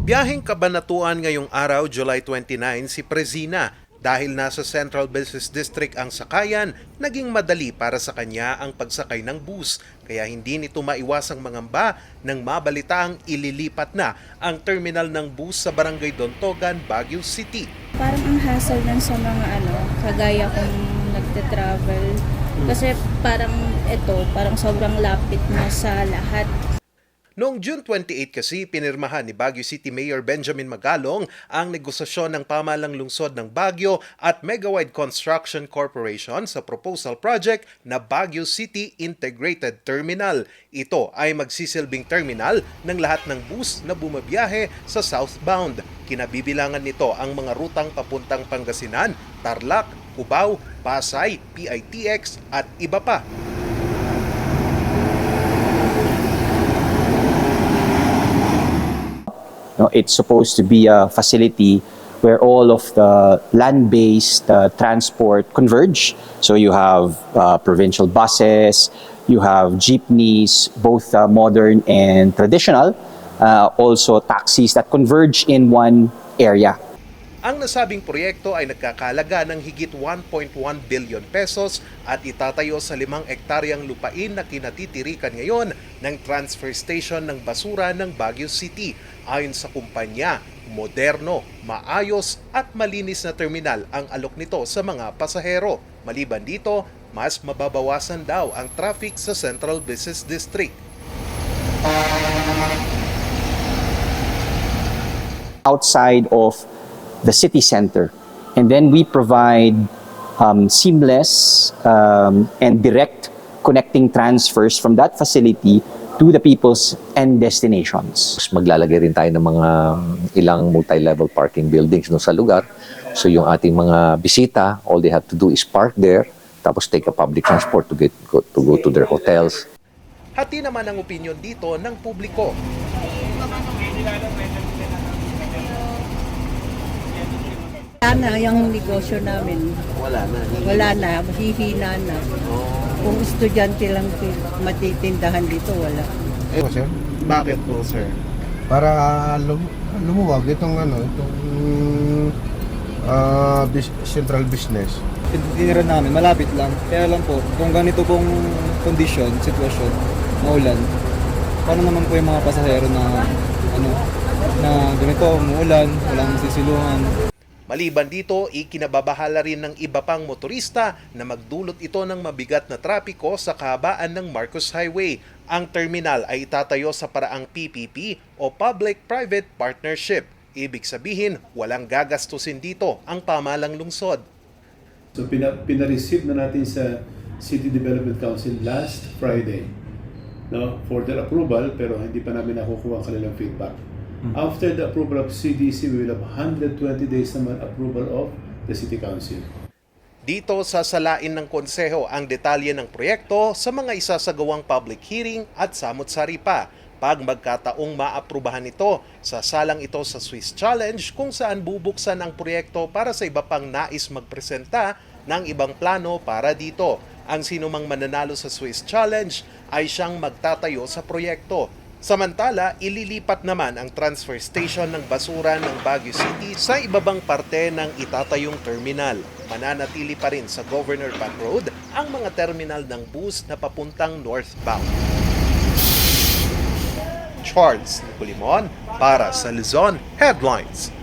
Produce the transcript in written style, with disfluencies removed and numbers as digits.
Biyaheng Kabanatuan ngayong araw, July 29, si Prezina. Dahil nasa Central Business District ang sakayan, naging madali para sa kanya ang pagsakay ng bus. Kaya hindi nito maiwasang mangamba nang mabalitaang ililipat na ang terminal ng bus sa Barangay Dontogan, Baguio City. Parang ang hassle nun sa mga kagaya kong nagte-travel. Kasi parang sobrang lapit na sa lahat. Noong June 28 kasi, pinirmahan ni Baguio City Mayor Benjamin Magalong ang negosasyon ng pamahalang lungsod ng Baguio at Megawide Construction Corporation sa proposal project na Baguio City Integrated Terminal. Ito ay magsisilbing terminal ng lahat ng bus na bumabiyahe sa southbound. Kinabibilangan nito ang mga rutang papuntang Pangasinan, Tarlac, Cubao, Pasay, PITX at iba pa. No, it's supposed to be a facility where all of the land-based transport converge. So you have provincial buses, you have jeepneys, both modern and traditional, also taxis that converge in one area. Ang nasabing proyekto ay nagkakalaga ng higit 1.1 billion pesos at itatayo sa 5 ektaryang lupain na kinatitirikan ngayon ng transfer station ng basura ng Baguio City. Ayon sa kumpanya, moderno, maayos at malinis na terminal ang alok nito sa mga pasahero. Maliban dito, mas mababawasan daw ang traffic sa Central Business District. Outside of the city center. And then we provide seamless and direct connecting transfers from that facility to the people's end destinations. Maglalagay rin tayo ng mga ilang multi-level parking buildings no sa lugar. So yung ating mga bisita, all they have to do is park there, tapos take a public transport to go to their hotels. Hati naman ang opinyon dito ng publiko. Wala na yung negosyo namin. Wala na, mahihina na. Kung estudyante lang matitindahan dito, wala. Sir? Bakit po, sir? Para lumuwag itong central business. Tinira namin, malapit lang. Kaya lang po, kung ganito pong sitwasyon, maulan, paano naman po yung mga pasahero na ganito, umuulan, walang sisiluhan. Maliban dito, ikinababahala rin ng iba pang motorista na magdulot ito ng mabigat na trapiko sa kahabaan ng Marcos Highway. Ang terminal ay itatayo sa paraang PPP o Public-Private Partnership. Ibig sabihin, walang gagastusin dito ang pamahalang lungsod. So pina-receive na natin sa City Development Council last Friday, no, for their approval, pero hindi pa namin nakukuha ang kanilang feedback. After the approval of CDC, we will have 120 days naman approval of the City Council. Dito sasalain ng konseho ang detalye ng proyekto sa mga isasagawang public hearing at samut-sari pa. Pag magkataong maaprubahan ito, sasalang ito sa Swiss Challenge kung saan bubuksan ang proyekto para sa iba pang nais magpresenta ng ibang plano para dito. Ang sinumang mananalo sa Swiss Challenge ay siyang magtatayo sa proyekto. Samantala, ililipat naman ang transfer station ng basura ng Baguio City sa ibabang parte ng itatayong terminal. Mananatili pa rin sa Governor Pat Road ang mga terminal ng bus na papuntang northbound. Charles Nicolimon para sa Luzon Headlines.